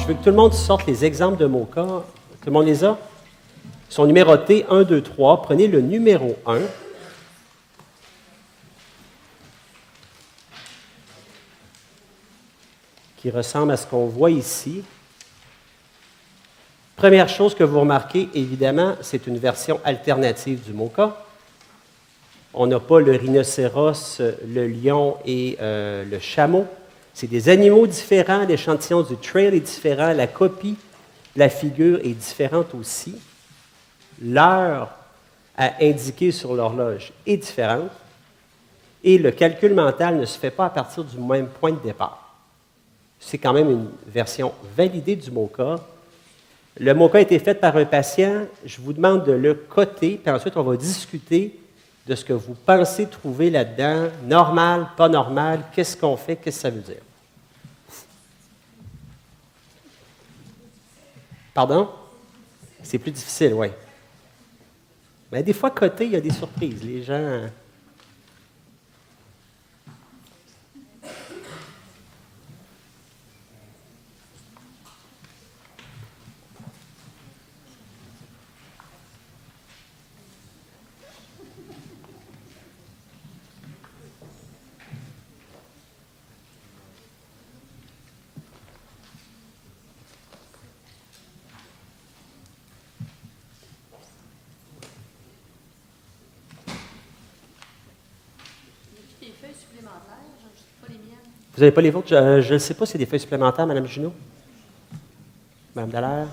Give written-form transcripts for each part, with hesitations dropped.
je veux que tout le monde sorte les exemples de mots-cas. Tout le monde les a? Ils sont numérotés 1, 2, 3. Prenez le numéro 1. Qui ressemble à ce qu'on voit ici. Première chose que vous remarquez, évidemment, c'est une version alternative du moka. On n'a pas le rhinocéros, le lion et le chameau. C'est des animaux différents, l'échantillon du trail est différent, la copie, la figure est différente aussi. L'heure à indiquer sur l'horloge est différente. Et le calcul mental ne se fait pas à partir du même point de départ. C'est quand même une version validée du moka. Le moka a été fait par un patient. Je vous demande de le coter, puis ensuite on va discuter de ce que vous pensez trouver là-dedans. Normal, pas normal, qu'est-ce qu'on fait, qu'est-ce que ça veut dire? Pardon? C'est plus difficile, oui. Mais des fois, coter, il y a des surprises. Les gens... Vous n'avez pas les vôtres? Je ne sais pas si c'est des feuilles supplémentaires, Mme Junot. Mme Dallaire.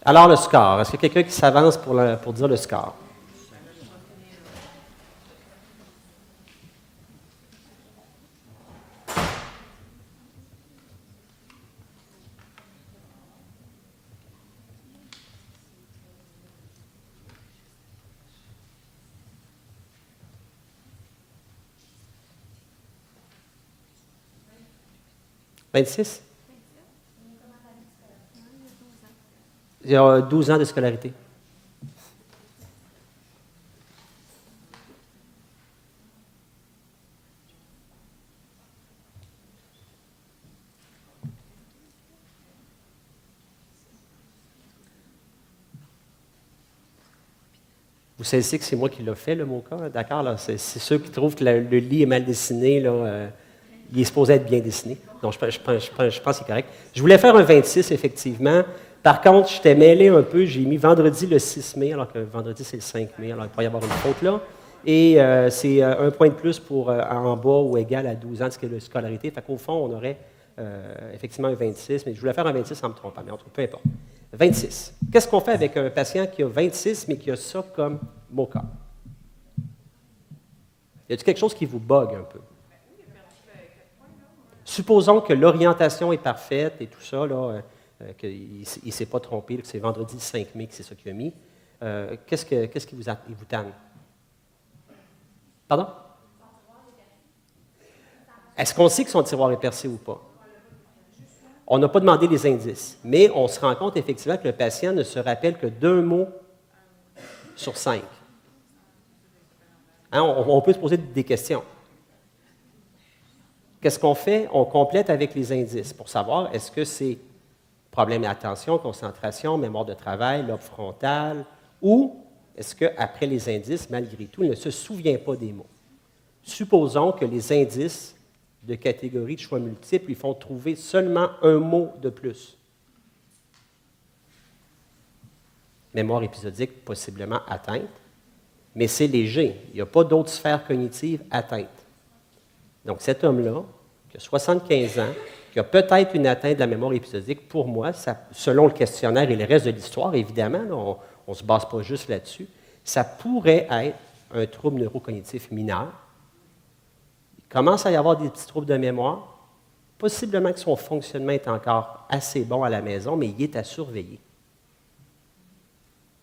Alors, le score. Est-ce qu'il y a quelqu'un qui s'avance pour dire le score? « 26? Il y a 12 ans de scolarité. Vous savez que c'est moi qui l'ai fait, le moka, d'accord? Là, c'est ceux qui trouvent que le lit est mal dessiné, là, il est supposé être bien dessiné. Donc, je pense que c'est correct. Je voulais faire un 26, effectivement. Par contre, je t'ai mêlé un peu. J'ai mis vendredi le 6 mai, alors que vendredi, c'est le 5 mai. Alors, il pourrait y avoir une faute là. Et c'est un point de plus pour en bas ou égal à 12 ans de scolarité. Fait qu'au fond, on aurait effectivement un 26, mais je voulais faire un 26 en me trompant, mais peu importe. 26. Qu'est-ce qu'on fait avec un patient qui a 26, mais qui a ça comme moka? Y a-t-il quelque chose qui vous bug un peu? Supposons que l'orientation est parfaite et tout ça, qu'il ne s'est pas trompé, que c'est vendredi 5 mai que c'est ça qu'il a mis. Qu'est-ce qui vous tanne? Pardon? Est-ce qu'on sait que son tiroir est percé ou pas? On n'a pas demandé les indices, mais on se rend compte effectivement que le patient ne se rappelle que 2 mots sur 5. Hein, on peut se poser des questions. Qu'est-ce qu'on fait? On complète avec les indices pour savoir est-ce que c'est problème d'attention, concentration, mémoire de travail, lobe frontal, ou est-ce qu'après les indices, malgré tout, il ne se souvient pas des mots? Supposons que les indices de catégorie de choix multiples lui font trouver seulement un mot de plus. Mémoire épisodique possiblement atteinte, mais c'est léger. Il n'y a pas d'autres sphères cognitives atteintes. Donc, cet homme-là, qui a 75 ans, qui a peut-être une atteinte de la mémoire épisodique, pour moi, selon le questionnaire et le reste de l'histoire, évidemment, là, on ne se base pas juste là-dessus, ça pourrait être un trouble neurocognitif mineur. Il commence à y avoir des petits troubles de mémoire. Possiblement que son fonctionnement est encore assez bon à la maison, mais il est à surveiller.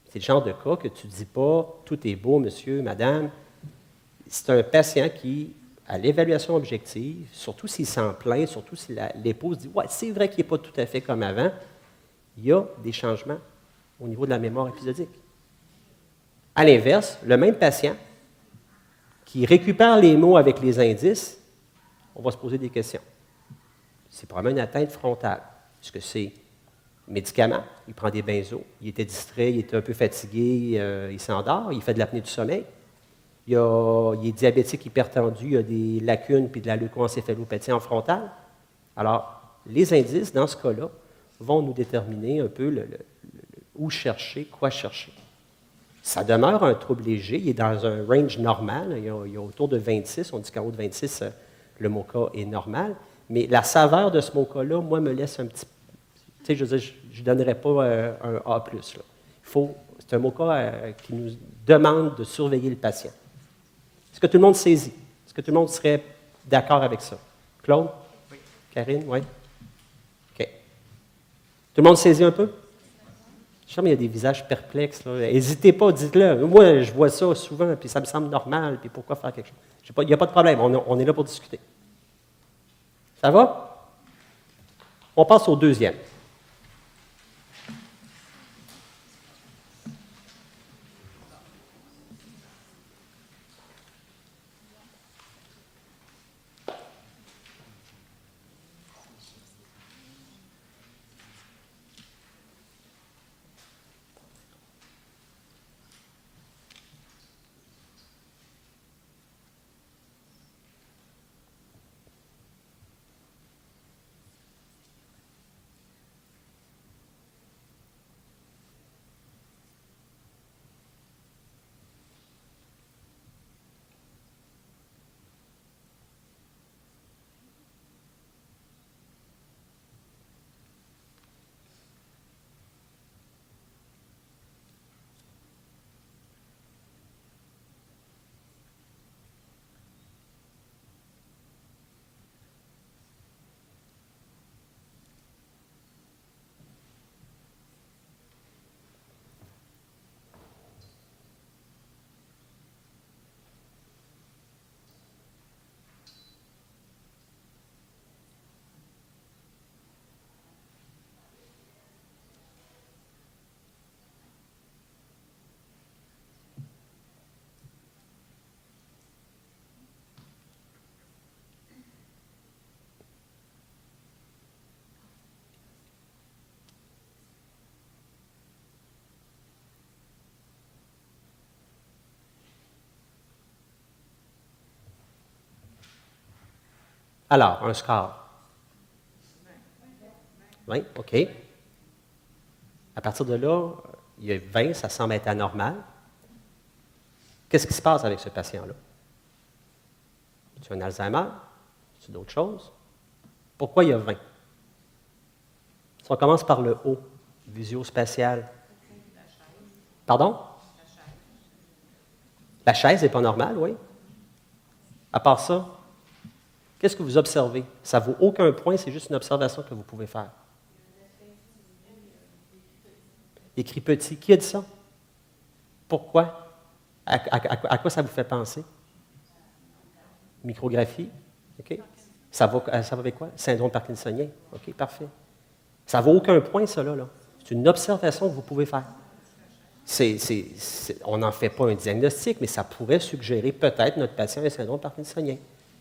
C'est le genre de cas que tu ne dis pas « tout est beau, monsieur, madame ». C'est un patient qui, à l'évaluation objective, surtout s'il s'en plaint, surtout si l'épouse dit « ouais, c'est vrai qu'il n'est pas tout à fait comme avant », il y a des changements au niveau de la mémoire épisodique. À l'inverse, le même patient qui récupère les mots avec les indices, on va se poser des questions. C'est probablement une atteinte frontale. Est-ce que c'est médicament? Il prend des benzos, il était distrait, il était un peu fatigué, il s'endort, il fait de l'apnée du sommeil. Il est diabétique hypertendu, il y a des lacunes puis de la leucoencéphalopathie en frontale. Alors, les indices, dans ce cas-là, vont nous déterminer un peu où chercher, quoi chercher. Ça demeure un trouble léger, il est dans un range normal, il y a autour de 26, on dit qu'en haut de 26, le MoCA est normal, mais la saveur de ce MoCA-là, moi, me laisse un petit... Tu sais, je veux dire, je ne donnerais pas un A+. Là. C'est un MoCA qui nous demande de surveiller le patient. Est-ce que tout le monde saisit? Est-ce que tout le monde serait d'accord avec ça? Claude? Oui. Karine? Oui? OK. Tout le monde saisit un peu? Je sais qu'il y a des visages perplexes. N'hésitez pas, dites-le. Moi, je vois ça souvent, puis ça me semble normal, puis pourquoi faire quelque chose? Il n'y a pas de problème, on est là pour discuter. Ça va? On passe au deuxième. Alors, un score. 20, OK. À partir de là, il y a 20, ça semble être anormal. Qu'est-ce qui se passe avec ce patient-là? Tu as un Alzheimer? Tu as d'autres choses? Pourquoi il y a 20? Si on commence par le haut, visio-spatial. Pardon? La chaise n'est pas normale, oui. À part ça, qu'est-ce que vous observez? Ça ne vaut aucun point, c'est juste une observation que vous pouvez faire. Écrit petit. Qui a dit ça? Pourquoi? À quoi ça vous fait penser? Micrographie? OK. Ça va avec quoi? Syndrome parkinsonien. OK, parfait. Ça ne vaut aucun point, ça, là. C'est une observation que vous pouvez faire. On n'en fait pas un diagnostic, mais ça pourrait suggérer peut-être notre patient a un syndrome parkinsonien.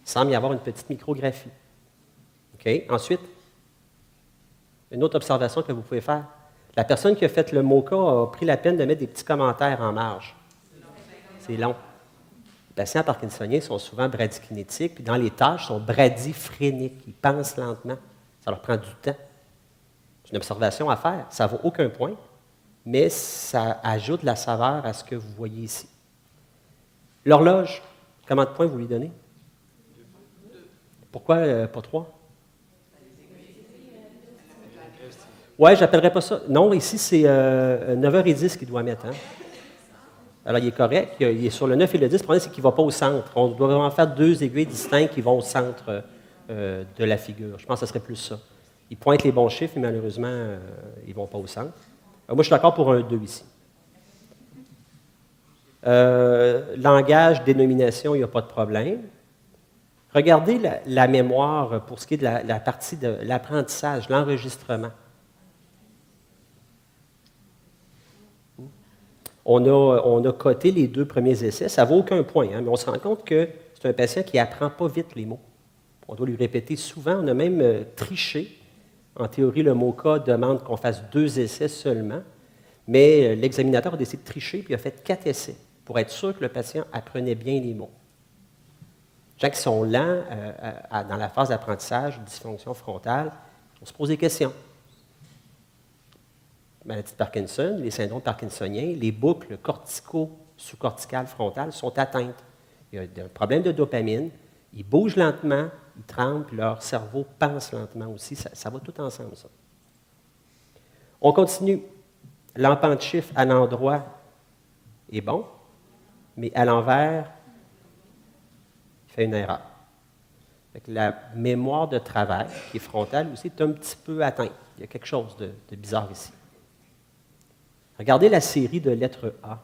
Il semble y avoir une petite micrographie. OK? Ensuite, une autre observation que vous pouvez faire. La personne qui a fait le MoCA a pris la peine de mettre des petits commentaires en marge. C'est long. Les patients parkinsoniens sont souvent bradykinétiques, puis dans les tâches, ils sont bradyphréniques. Ils pensent lentement. Ça leur prend du temps. C'est une observation à faire. Ça ne vaut aucun point, mais ça ajoute la saveur à ce que vous voyez ici. L'horloge, comment de points vous lui donnez? 2. Pourquoi pas 3? Oui, je n'appellerais pas ça. Non, ici, c'est 9h10 qu'il doit mettre. Hein? Alors, il est correct. Il est sur le 9 et le 10. Le problème, c'est qu'il ne va pas au centre. On doit vraiment faire 2 aiguilles distinctes qui vont au centre de la figure. Je pense que ce serait plus ça. Ils pointent les bons chiffres, mais malheureusement, ils ne vont pas au centre. Moi, je suis d'accord pour un 2 ici. Langage, dénomination, il n'y a pas de problème. Regardez la mémoire pour ce qui est de la partie de l'apprentissage, l'enregistrement. On a coté les 2 premiers essais. Ça ne vaut aucun point, hein, mais on se rend compte que c'est un patient qui n'apprend pas vite les mots. On doit lui répéter souvent. On a même triché. En théorie, le MoCA demande qu'on fasse 2 essais seulement, mais l'examinateur a décidé de tricher puis il a fait 4 essais pour être sûr que le patient apprenait bien les mots. Les gens qui sont lents dans la phase d'apprentissage, dysfonction frontale, on se pose des questions. Maladie de Parkinson, les syndromes parkinsoniens, les boucles cortico-sous-corticales frontales sont atteintes. Il y a un problème de dopamine, ils bougent lentement, ils tremblent, puis leur cerveau pense lentement aussi. Ça va tout ensemble, ça. On continue. L'empan de chiffre à l'endroit est bon, mais à l'envers, il fait une erreur. La mémoire de travail, qui est frontale aussi, est un petit peu atteinte. Il y a quelque chose de bizarre ici. Regardez la série de lettres A.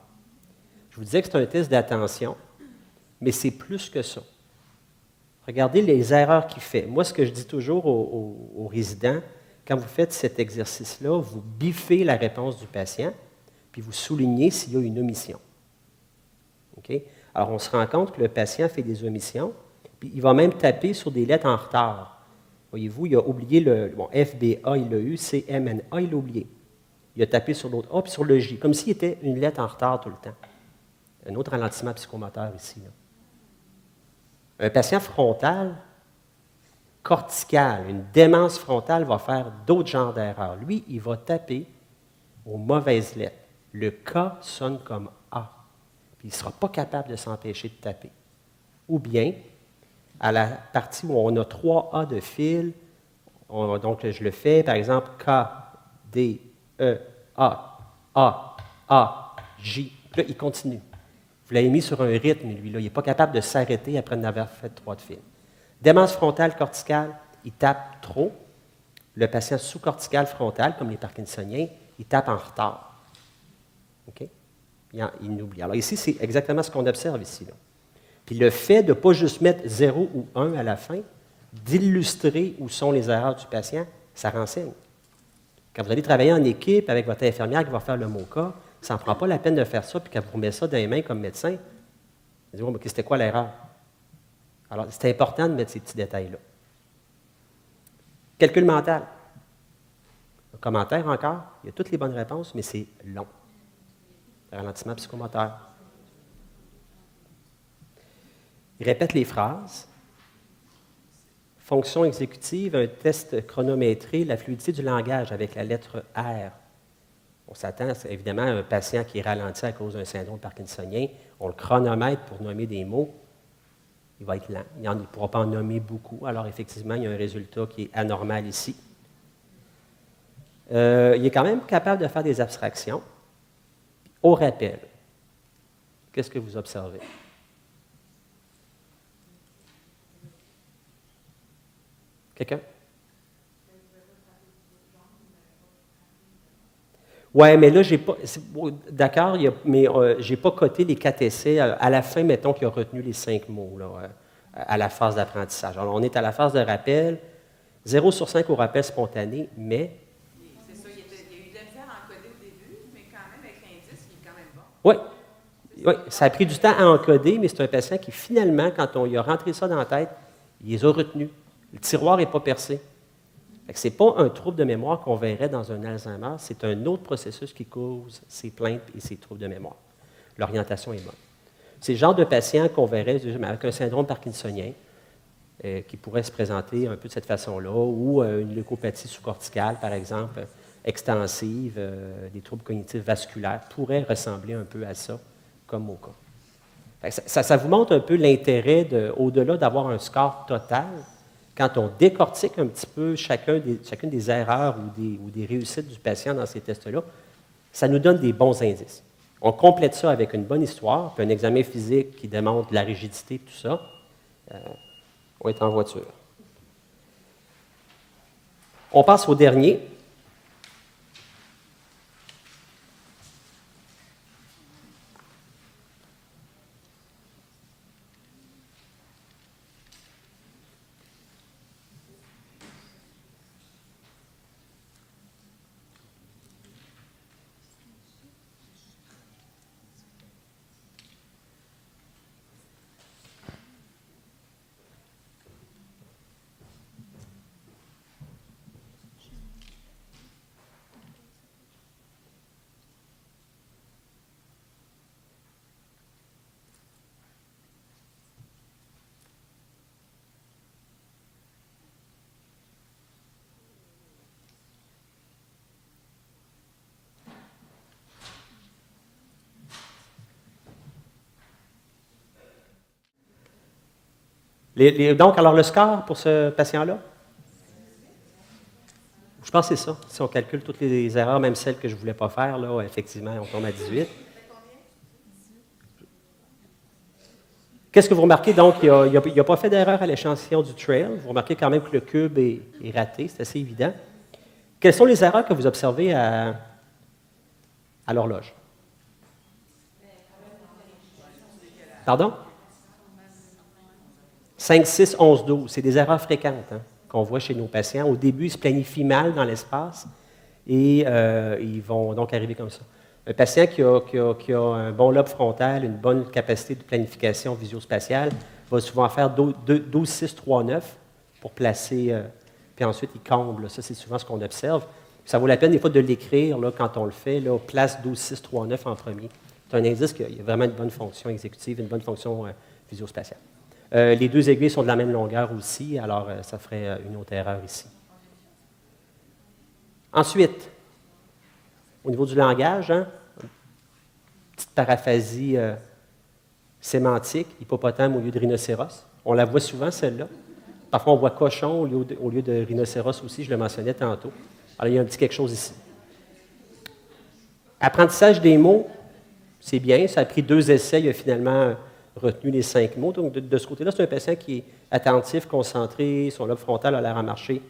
Je vous disais que c'est un test d'attention, mais c'est plus que ça. Regardez les erreurs qu'il fait. Moi, ce que je dis toujours aux résidents, quand vous faites cet exercice-là, vous biffez la réponse du patient, puis vous soulignez s'il y a une omission. Okay? Alors, on se rend compte que le patient fait des omissions, puis il va même taper sur des lettres en retard. Voyez-vous, il a oublié le FBA, il l'a eu, CMNA, il l'a oublié. Il a tapé sur l'autre A, puis sur le J, comme s'il était une lettre en retard tout le temps. Un autre ralentissement psychomoteur ici. Là. Un patient frontal, cortical, une démence frontale va faire d'autres genres d'erreurs. Lui, il va taper aux mauvaises lettres. Le K sonne comme A, puis il ne sera pas capable de s'empêcher de taper. Ou bien, à la partie où on a 3 A de fil, donc je le fais, par exemple, K, D, E, A, J. Puis là, il continue. Vous l'avez mis sur un rythme, lui, là. Il n'est pas capable de s'arrêter après en avoir fait 3 de fil. Démence frontale corticale, il tape trop. Le patient sous-cortical frontal, comme les Parkinsoniens, il tape en retard. OK? Il oublie. Alors ici, c'est exactement ce qu'on observe ici. Là. Puis le fait de ne pas juste mettre 0 ou 1 à la fin, d'illustrer où sont les erreurs du patient, ça renseigne. Quand vous allez travailler en équipe avec votre infirmière qui va faire le MoCA, ça n'en prend pas la peine de faire ça, puis qu'elle vous remet ça dans les mains comme médecin. Vous dites, oh, mais c'était quoi l'erreur? Alors, c'est important de mettre ces petits détails-là. Calcul mental. Un commentaire encore, il y a toutes les bonnes réponses, mais c'est long. Ralentissement psychomoteur. Il répète les phrases. Fonction exécutive, un test chronométré, la fluidité du langage avec la lettre R. On s'attend évidemment à un patient qui est ralenti à cause d'un syndrome parkinsonien. On le chronomètre pour nommer des mots. Il va être lent. Il ne pourra pas en nommer beaucoup. Alors, effectivement, il y a un résultat qui est anormal ici. Il est quand même capable de faire des abstractions. Au rappel, qu'est-ce que vous observez? Quelqu'un? Oui, mais là, j'ai pas. D'accord, mais je n'ai pas coté les 4 essais. À la fin, mettons qu'il a retenu les 5 mots là, à la phase d'apprentissage. Alors, on est à la phase de rappel. 0 sur 5 au rappel spontané, mais. C'est ça, il y a eu de la misère à encoder au début, mais quand même, avec l'indice, il est quand même bon. Oui, ça a pris du temps à encoder, mais c'est un patient qui, finalement, quand on lui a rentré ça dans la tête, il les a retenus. Le tiroir n'est pas percé. Ce n'est pas un trouble de mémoire qu'on verrait dans un Alzheimer, c'est un autre processus qui cause ces plaintes et ces troubles de mémoire. L'orientation est bonne. C'est le genre de patient qu'on verrait avec un syndrome parkinsonien qui pourrait se présenter un peu de cette façon-là, ou une leucopathie sous-corticale, par exemple, extensive, des troubles cognitifs vasculaires, pourraient ressembler un peu à ça, comme au cas. Ça vous montre un peu l'intérêt, au-delà d'avoir un score total, quand on décortique un petit peu chacune des erreurs ou des réussites du patient dans ces tests-là, ça nous donne des bons indices. On complète ça avec une bonne histoire, puis un examen physique qui démontre la rigidité, tout ça. On est en voiture. On passe au dernier. Donc, alors le score pour ce patient-là? Je pense que c'est ça. Si on calcule toutes les erreurs, même celles que je ne voulais pas faire, là, effectivement, on tombe à 18. Qu'est-ce que vous remarquez? Donc, il n'a pas fait d'erreur à l'échantillon du trail. Vous remarquez quand même que le cube est raté, c'est assez évident. Quelles sont les erreurs que vous observez à l'horloge? Pardon? 5, 6, 11, 12. C'est des erreurs fréquentes qu'on voit chez nos patients. Au début, ils se planifient mal dans l'espace et ils vont donc arriver comme ça. Un patient qui a un bon lobe frontal, une bonne capacité de planification visio-spatiale, va souvent faire 12, 6, 3, 9 pour placer, puis ensuite il comble. Ça, c'est souvent ce qu'on observe. Ça vaut la peine des fois de l'écrire là, quand on le fait, là, place 12, 6, 3, 9 en premier. C'est un indice qu'il y a vraiment une bonne fonction exécutive, une bonne fonction visio-spatiale. Les deux aiguilles sont de la même longueur aussi, alors ça ferait une autre erreur ici. Ensuite, au niveau du langage, petite paraphasie sémantique, hippopotame au lieu de rhinocéros. On la voit souvent, celle-là. Parfois, on voit cochon au lieu de rhinocéros aussi, je le mentionnais tantôt. Alors, il y a un petit quelque chose ici. Apprentissage des mots, c'est bien. Ça a pris 2 essais, il a finalement retenu les 5 mots. Donc, de ce côté-là, c'est un patient qui est attentif, concentré, son lobe frontal a l'air à marcher.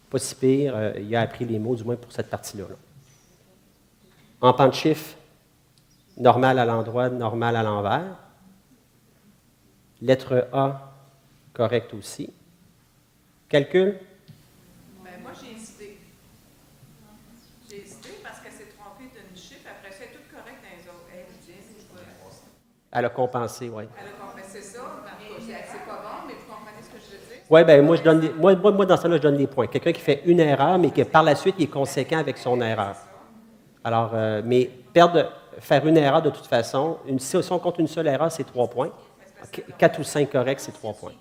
Pas si pire, il a appris les mots, du moins pour cette partie-là. En pente chiffre, normal à l'endroit, normal à l'envers. Lettre A, correct aussi. Calcul? Ben, moi, j'ai hésité. J'ai hésité parce qu'elle s'est trompée d'une chiffre. Après ça, elle est toute correcte dans les autres. Elle a compensé, oui. Elle a compensé ça. C'est pas bon, mais vous comprenez ce que je veux dire? Oui, bien, moi, dans ce cas-là, je donne des points. Quelqu'un qui fait une erreur, mais qui, par la suite, il est conséquent avec son erreur. Alors, mais faire une erreur de toute façon, si on compte une seule erreur, c'est 3 points. 4 ou 5 corrects, c'est 3 points.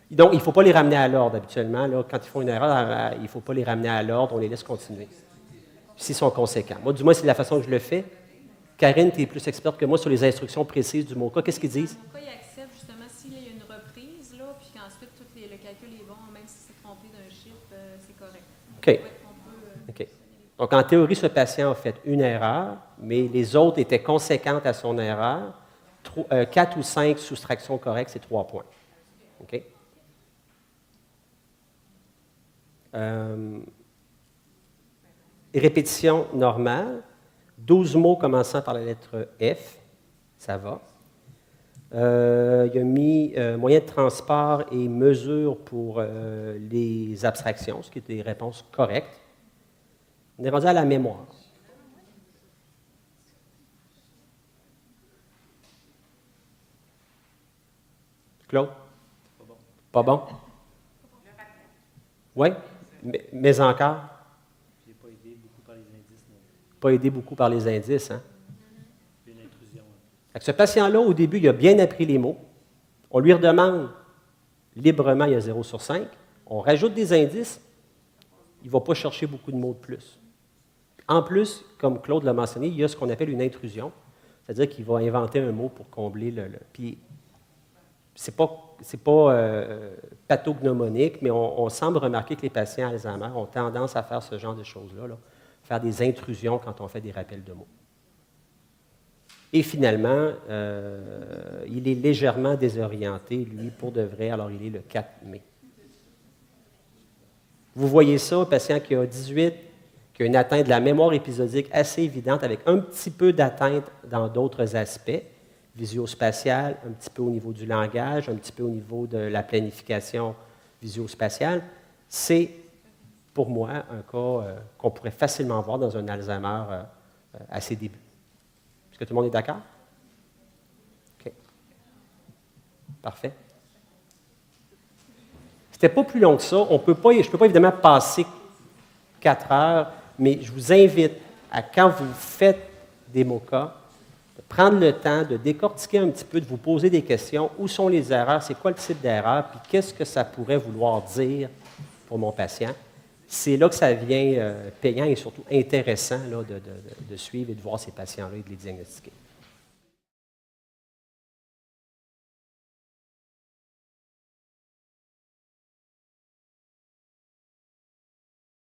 Donc, il ne faut pas les ramener à l'ordre habituellement. Là, quand ils font une erreur, il ne faut pas les ramener à l'ordre, on les laisse continuer. S'ils sont conséquents. Moi, du moins, c'est la façon que je le fais. Karine, tu es plus experte que moi sur les instructions précises du MoCA. Qu'est-ce qu'ils disent? Le MoCA, il accepte justement s'il y a une reprise, là, puis qu'ensuite le calcul est bon, même si c'est trompé d'un chiffre, c'est correct. OK. OK. Donc, en théorie, ce patient a fait une erreur, mais les autres étaient conséquentes à son erreur. 4 ou 5 soustractions correctes, c'est 3 points. OK? Répétition normale. 12 mots commençant par la lettre F. Ça va. Il a mis moyen de transport et mesure pour les abstractions, ce qui est des réponses correctes. On est rendu à la mémoire. Claude? Pas bon? Oui, mais encore? Je n'ai pas aidé beaucoup par les indices. Pas aidé beaucoup par les indices, hein? Une intrusion. Ce patient-là, au début, il a bien appris les mots. On lui redemande librement, il y a 0 sur 5. On rajoute des indices, il ne va pas chercher beaucoup de mots de plus. En plus, comme Claude l'a mentionné, il y a ce qu'on appelle une intrusion, c'est-à-dire qu'il va inventer un mot pour combler puis, c'est pas pathognomonique, mais on semble remarquer que les patients Alzheimer ont tendance à faire ce genre de choses-là, faire des intrusions quand on fait des rappels de mots. Et finalement, il est légèrement désorienté, lui, pour de vrai, alors il est le 4 mai. Vous voyez ça, un patient qui a 18, qui a une atteinte de la mémoire épisodique assez évidente, avec un petit peu d'atteinte dans d'autres aspects, visio-spatial, un petit peu au niveau du langage, un petit peu au niveau de la planification visio-spatiale. C'est, pour moi, un cas qu'on pourrait facilement voir dans un Alzheimer à ses débuts. Est-ce que tout le monde est d'accord? OK. Parfait. C'était pas plus long que ça. Je ne peux pas évidemment passer 4 heures, mais je vous invite à, quand vous faites des MoCA, de prendre le temps de décortiquer un petit peu, de vous poser des questions. Où sont les erreurs? C'est quoi le type d'erreur? Puis qu'est-ce que ça pourrait vouloir dire pour mon patient? C'est là que ça devient payant et surtout intéressant là, de suivre et de voir ces patients-là et de les diagnostiquer.